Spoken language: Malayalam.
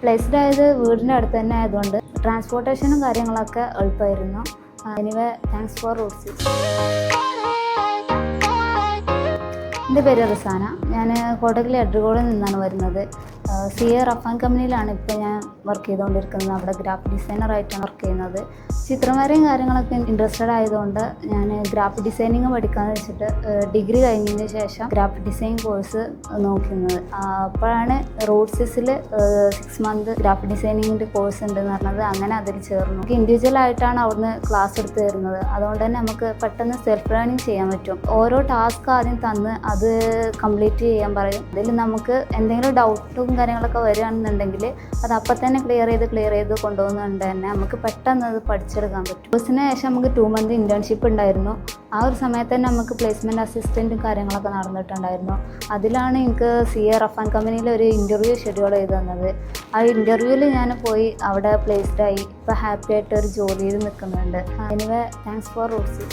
പ്ലേസ്ഡ് ആയത് വീടിൻ്റെ അടുത്ത് തന്നെ ആയതുകൊണ്ട് ട്രാൻസ്പോർട്ടേഷനും കാര്യങ്ങളൊക്കെ എളുപ്പമായിരുന്നു. Anyway thanks for Roots. എൻ്റെ പേര് റിസാന. ഞാൻ കോട്ടക്കൽ എഡ്രിഗോഡിൽ നിന്നാണ് വരുന്നത്. CA റഫാൻ കമ്പനിയിലാണ് ഇപ്പോൾ ഞാൻ വർക്ക് ചെയ്തുകൊണ്ടിരിക്കുന്നത്. അവിടെ ഗ്രാഫിക് ഡിസൈനറായിട്ടാണ് വർക്ക് ചെയ്യുന്നത്. ചിത്രം വരയും കാര്യങ്ങളൊക്കെ ഇൻട്രസ്റ്റഡ് ആയതുകൊണ്ട് ഞാൻ ഗ്രാഫിക് ഡിസൈനിങ് പഠിക്കാമെന്ന് വെച്ചിട്ട് ഡിഗ്രി കഴിഞ്ഞതിന് ശേഷം ഗ്രാഫിക് ഡിസൈൻ കോഴ്സ് നോക്കുന്നത്. അപ്പോഴാണ് റൂട്ട്സിൽ 6 മന്ത് ഗ്രാഫിക് ഡിസൈനിങ്ങിൻ്റെ കോഴ്സ് ഉണ്ടെന്ന് പറഞ്ഞത്. അങ്ങനെ അതിൽ ചേർന്നു. നമുക്ക് ഇൻഡിവിജ്വലായിട്ടാണ് അവിടുന്ന് ക്ലാസ് എടുത്ത് തരുന്നത്. അതുകൊണ്ട് തന്നെ നമുക്ക് പെട്ടെന്ന് സെൽഫ് ലേണിംഗ് ചെയ്യാൻ പറ്റും. ഓരോ ടാസ്ക് ആദ്യം തന്ന് അത് കംപ്ലീറ്റ് ചെയ്യാൻ പറയും. അതിൽ നമുക്ക് എന്തെങ്കിലും ഡൗട്ടും കാര്യങ്ങളൊക്കെ വരികയാണെന്നുണ്ടെങ്കിൽ അത് അപ്പം തന്നെ ക്ലിയർ ചെയ്ത് കൊണ്ടുപോകുന്നുണ്ട് തന്നെ നമുക്ക് പെട്ടെന്ന് അത് പഠിച്ചെടുക്കാൻ പറ്റും. കോഴ്സിന് ശേഷം നമുക്ക് 2 മന്ത് ഇൻറ്റേൺഷിപ്പ് ഉണ്ടായിരുന്നു. ആ ഒരു സമയത്ത് തന്നെ നമുക്ക് പ്ലേസ്മെൻറ്റ് അസിസ്റ്റൻറ്റും കാര്യങ്ങളൊക്കെ നടന്നിട്ടുണ്ടായിരുന്നു. അതിലാണ് എനിക്ക് CA റഫാൻ കമ്പനിയിൽ ഒരു ഇൻ്റർവ്യൂ ഷെഡ്യൂൾ ചെയ്ത് തന്നത്. ആ ഇൻ്റർവ്യൂവിൽ ഞാൻ പോയി അവിടെ പ്ലേസ്ഡായി. ഇപ്പോൾ ഹാപ്പി ആയിട്ട് ഒരു ജോലിയിൽ നിൽക്കുന്നുണ്ട്. Anyway thanks for Roots.